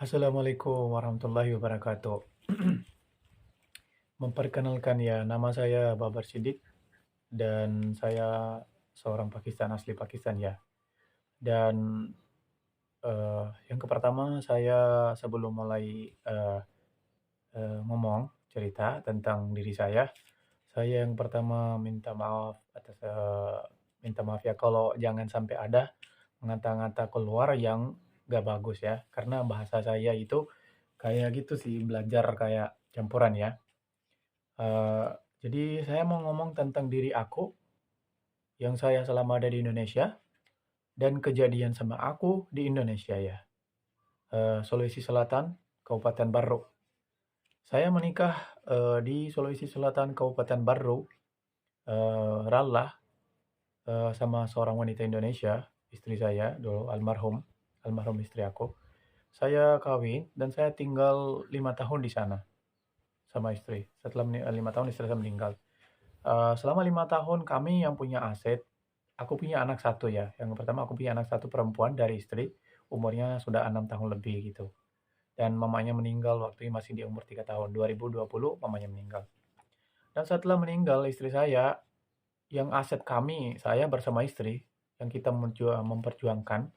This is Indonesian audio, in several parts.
Assalamualaikum warahmatullahi wabarakatuh. Memperkenalkan ya, nama saya Babar Siddiq dan saya seorang Pakistan, asli Pakistan ya. Dan yang pertama saya sebelum mulai eh, ngomong cerita tentang diri saya yang pertama minta maaf ya kalau jangan sampai ada ngata-ngata keluar yang gak bagus ya, karena bahasa saya itu kayak gitu sih, belajar kayak campuran ya. Eee, jadi saya mau ngomong tentang diri aku, yang saya selama ada di Indonesia, dan kejadian sama aku di Indonesia ya. Sulawesi Selatan, Kabupaten Barro. Saya menikah, di Sulawesi Selatan, Kabupaten Barro, Rallah, sama seorang wanita Indonesia, istri saya dulu almarhum, almarhum istri aku. Saya kawin dan saya tinggal 5 tahun di sana sama istri. Setelah 5 tahun istri saya meninggal. Selama 5 tahun kami yang punya aset. Aku punya anak satu ya. Yang pertama aku punya anak satu perempuan dari istri, umurnya sudah 6 tahun lebih gitu. Dan mamanya meninggal waktu masih di umur 3 tahun. 2020 mamanya meninggal. Dan setelah meninggal istri saya, yang aset kami, saya bersama istri, yang kita memperjuangkan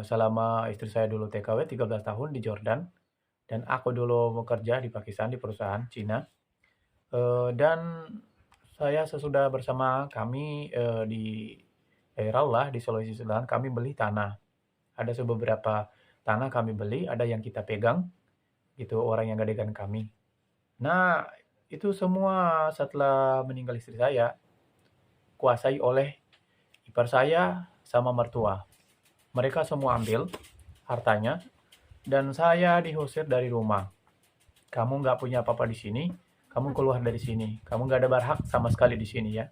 selama istri saya dulu TKW 13 tahun di Jordan, dan aku dulu bekerja di Pakistan di perusahaan Cina. Dan saya sesudah bersama kami di daerah lah di Sulawesi Selatan, kami beli tanah. Ada beberapa tanah kami beli, ada yang kita pegang, gitu, orang yang gadekan kami. Nah, itu semua setelah meninggal istri saya, kuasai oleh ipar saya sama mertua. Mereka semua ambil hartanya, dan saya diusir dari rumah. Kamu nggak punya apa-apa di sini, kamu keluar dari sini. Kamu nggak ada berhak sama sekali di sini ya.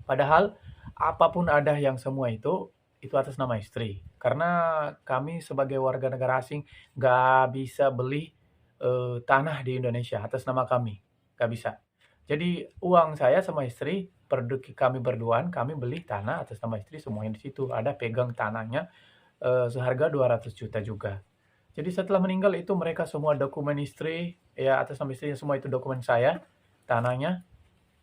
Padahal apapun ada yang semua itu atas nama istri. Karena kami sebagai warga negara asing nggak bisa beli tanah di Indonesia atas nama kami, nggak bisa. Jadi uang saya sama istri, kami berduaan, kami beli tanah atas nama istri semuanya di situ. Ada pegang tanahnya seharga 200 juta juga. Jadi setelah meninggal itu mereka semua dokumen istri, ya atas nama istri semua itu dokumen saya, tanahnya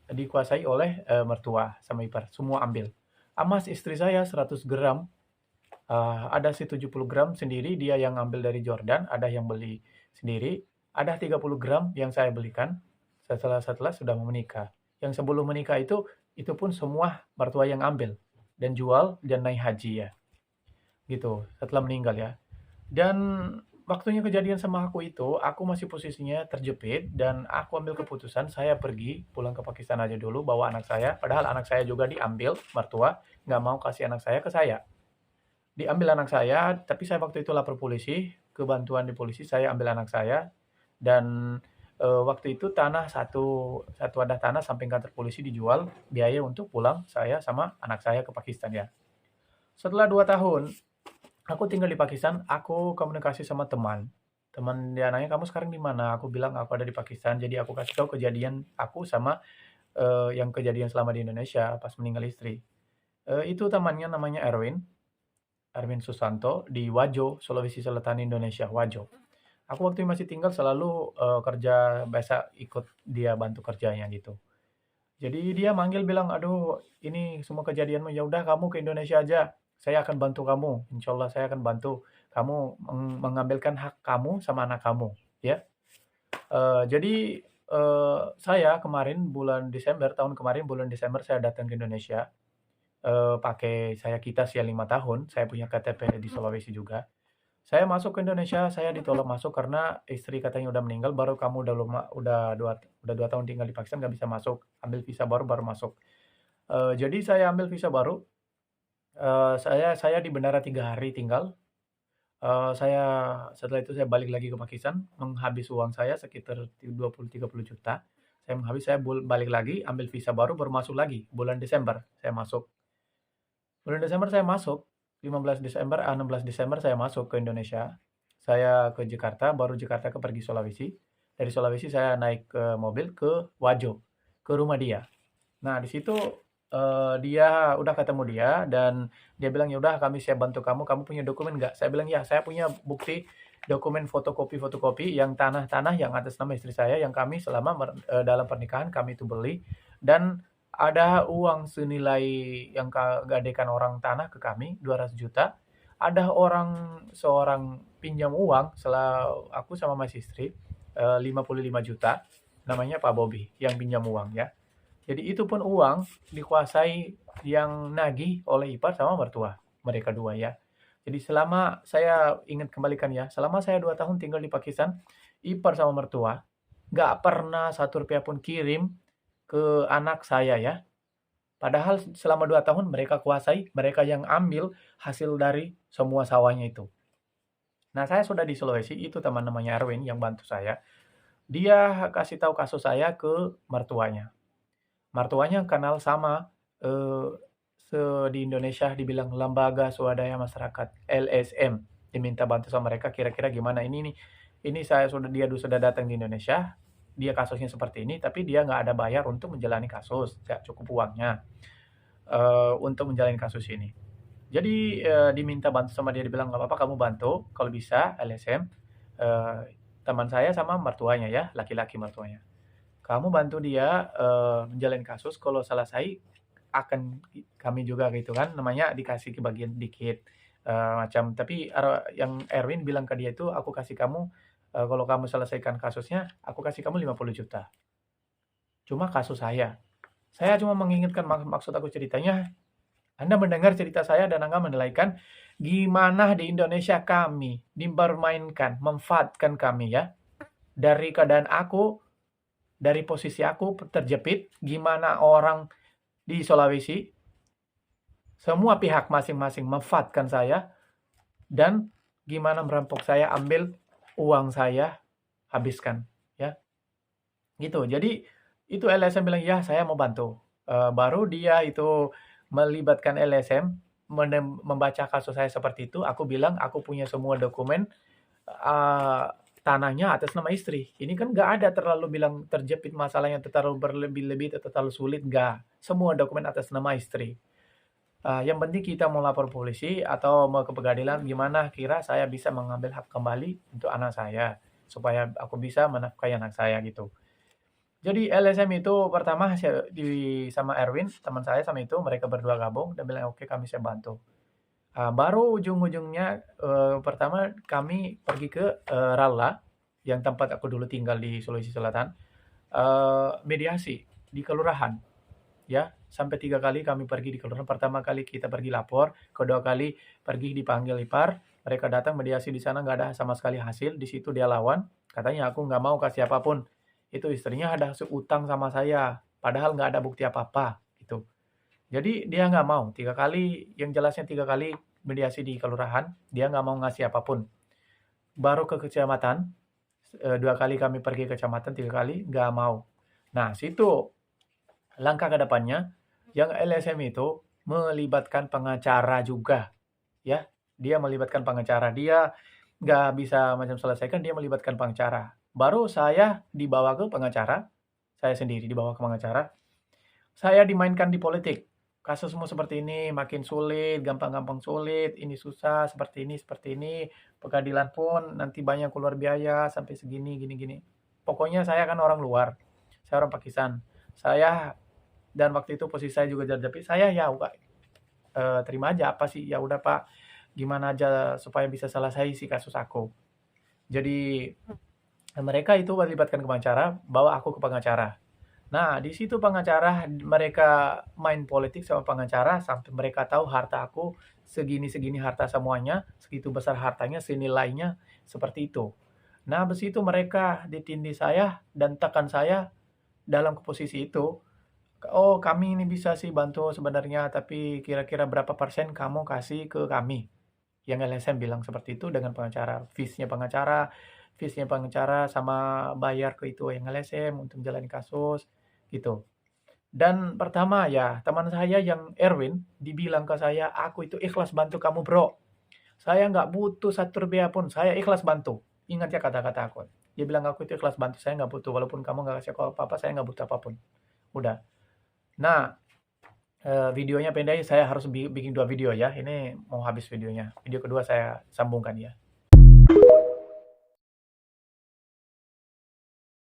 dikuasai oleh mertua sama ipar, semua ambil. Emas istri saya 100 gram, ada sih 70 gram sendiri dia yang ambil dari Jordan, ada yang beli sendiri, ada 30 gram yang saya belikan setelah sudah menikah. Yang sebelum menikah itu pun semua mertua yang ambil dan jual dan naik haji ya, gitu, setelah meninggal ya. Dan waktunya kejadian sama aku itu, aku masih posisinya terjepit dan aku ambil keputusan saya pergi pulang ke Pakistan aja dulu bawa anak saya. Padahal anak saya juga diambil mertua, nggak mau kasih anak saya ke saya. Diambil anak saya, tapi saya waktu itu lapor polisi, kebantuan di polisi saya ambil anak saya dan waktu itu tanah satu ada tanah samping kantor polisi dijual biaya untuk pulang saya sama anak saya ke Pakistan ya. Setelah 2 tahun aku tinggal di Pakistan, aku komunikasi sama teman. Teman dia nanya, "Kamu sekarang di mana?" Aku bilang, "Aku ada di Pakistan." Jadi aku kasih tahu kejadian aku sama yang kejadian selama di Indonesia pas meninggal istri. Itu temannya namanya Erwin, Erwin Susanto di Wajo, Sulawesi Selatan, Indonesia, Wajo. Aku waktu masih tinggal selalu kerja biasa ikut dia bantu kerjanya gitu. Jadi dia manggil bilang, "Aduh, ini semua kejadianmu, ya udah kamu ke Indonesia aja. Saya akan bantu kamu. Insya Allah saya akan bantu kamu mengambilkan hak kamu sama anak kamu." Ya. Jadi saya kemarin tahun kemarin bulan Desember saya datang ke Indonesia. Pakai kita sih 5 tahun. Saya punya KTP di Sulawesi juga. Saya masuk ke Indonesia, saya ditolak masuk karena istri katanya udah meninggal, baru kamu udah 2 tahun tinggal di Pakistan nggak bisa masuk, ambil visa baru baru masuk. Jadi saya ambil visa baru, saya di bandara 3 hari tinggal, saya setelah itu saya balik lagi ke Pakistan, menghabis uang saya sekitar 20-30 juta. Saya menghabis, saya balik lagi, ambil visa baru, baru masuk lagi, bulan Desember saya masuk. Bulan Desember saya masuk, 15 Desember, 16 Desember saya masuk ke Indonesia. Saya ke Jakarta, baru Jakarta ke pergi Sulawesi. Dari Sulawesi saya naik ke mobil ke Wajo, ke rumah dia. Nah, di situ dia udah ketemu dia dan dia bilang, "Ya udah kami siap bantu kamu, kamu punya dokumen nggak?" Saya bilang, "Ya, saya punya bukti dokumen fotokopi-fotokopi yang tanah-tanah yang atas nama istri saya yang kami selama dalam pernikahan kami itu beli dan ada uang senilai yang gadekan orang tanah ke kami 200 juta. Ada seorang pinjam uang setelah aku sama mas istri 55 juta, namanya Pak Bobi yang pinjam uang ya. Jadi itu pun uang dikuasai yang nagih oleh ipar sama mertua, mereka dua ya. Jadi selama saya ingat kembalikan ya, selama saya 2 tahun tinggal di Pakistan, ipar sama mertua nggak pernah satu rupiah pun kirim ke anak saya ya. Padahal selama 2 tahun mereka kuasai, mereka yang ambil hasil dari semua sawahnya itu. Nah, saya sudah di Sulawesi, itu teman namanya Erwin yang bantu saya. Dia kasih tahu kasus saya ke mertuanya. Mertuanya kenal sama eh, di Indonesia dibilang Lembaga Swadaya Masyarakat LSM. Diminta bantu sama mereka kira-kira gimana ini nih. Ini dia sudah datang di Indonesia, dia kasusnya seperti ini, tapi dia nggak ada bayar untuk menjalani kasus, nggak cukup uangnya untuk menjalani kasus ini. Jadi diminta bantu sama dia, dibilang nggak apa-apa kamu bantu, kalau bisa LSM, eh, teman saya sama mertuanya ya, laki-laki mertuanya. Kamu bantu dia menjalani kasus, kalau selesai akan kami juga gitu kan, namanya dikasih kebagian dikit macam. Tapi yang Erwin bilang ke dia itu, aku kasih kamu kalau kamu selesaikan kasusnya, aku kasih kamu 50 juta. Cuma kasus saya. Saya cuma mengingatkan maksud aku ceritanya, Anda mendengar cerita saya dan Anda menilaikan gimana di Indonesia kami dipermainkan, memanfaatkan kami ya. Dari keadaan aku, dari posisi aku terjepit, gimana orang di Sulawesi, semua pihak masing-masing memanfaatkan saya, dan gimana merampok saya, ambil uang saya, habiskan. Ya, gitu. Jadi, itu LSM bilang, ya saya mau bantu. Baru dia itu melibatkan LSM, membaca kasus saya seperti itu, aku bilang, aku punya semua dokumen, uh, tanahnya atas nama istri. Ini kan nggak ada terlalu bilang terjepit masalahnya terlalu berlebih-lebih atau terlalu sulit, nggak. Semua dokumen atas nama istri. Yang penting kita mau lapor polisi atau mau ke pengadilan, gimana kira saya bisa mengambil hak kembali untuk anak saya, supaya aku bisa menafkahi anak saya gitu. Jadi LSM itu pertama sama Erwin, teman saya sama itu, mereka berdua gabung dan bilang oke kami saya bantu. Baru ujung-ujungnya pertama kami pergi ke Ralla, yang tempat aku dulu tinggal di Sulawesi Selatan, mediasi di kelurahan. Ya, sampai 3 kali kami pergi di kelurahan. Pertama kali kita pergi lapor, kedua kali pergi dipanggil ipar, mereka datang mediasi di sana nggak ada sama sekali hasil. Di situ dia lawan, katanya aku nggak mau kasih apapun. Itu istrinya ada utang sama saya, padahal nggak ada bukti apa-apa gitu. Jadi dia nggak mau, 3 kali, yang jelasnya 3 kali mediasi di kelurahan, dia nggak mau ngasih apapun. Baru ke kecamatan, 2 kali kami pergi ke kecamatan, 3 kali nggak mau. Nah, situ langkah ke depannya, yang LSM itu melibatkan pengacara juga, ya. Dia melibatkan pengacara, dia nggak bisa macam selesaikan, dia melibatkan pengacara. Baru saya dibawa ke pengacara, saya sendiri dibawa ke pengacara, saya dimainkan di politik. Kasusmu seperti ini, makin sulit, gampang-gampang sulit, ini susah, seperti ini, pengadilan pun nanti banyak keluar biaya, sampai segini, gini-gini. Pokoknya saya kan orang luar, saya orang Pakistan. Saya dan waktu itu posisi saya juga terjepit, saya ya terima aja apa sih, ya udah Pak, gimana aja supaya bisa selesai si kasus aku. Jadi mereka itu melibatkan ke pengacara, bawa aku ke pengacara. Nah, di situ pengacara mereka main politik sama pengacara sampai mereka tahu harta aku segini-segini harta semuanya, segitu besar hartanya, senilainya seperti itu. Nah, habis itu mereka ditindih saya dan tekan saya dalam posisi itu. Oh, kami ini bisa sih bantu sebenarnya, tapi kira-kira berapa persen kamu kasih ke kami? Yang LSM bilang seperti itu dengan pengacara. Fees-nya pengacara sama bayar ke itu yang LSM untuk menjalani kasus, gitu. Dan pertama ya, teman saya yang Erwin dibilang ke saya, aku itu ikhlas bantu kamu bro. Saya nggak butuh satu rupiah pun, saya ikhlas bantu. Ingat ya kata-kata aku. Dia bilang aku itu ikhlas bantu, saya nggak butuh. Walaupun kamu nggak kasih aku apa-apa, saya nggak butuh apapun. Udah. Nah, Videonya pendek, saya harus bikin 2 video ya, ini mau habis videonya. Video kedua saya sambungkan ya.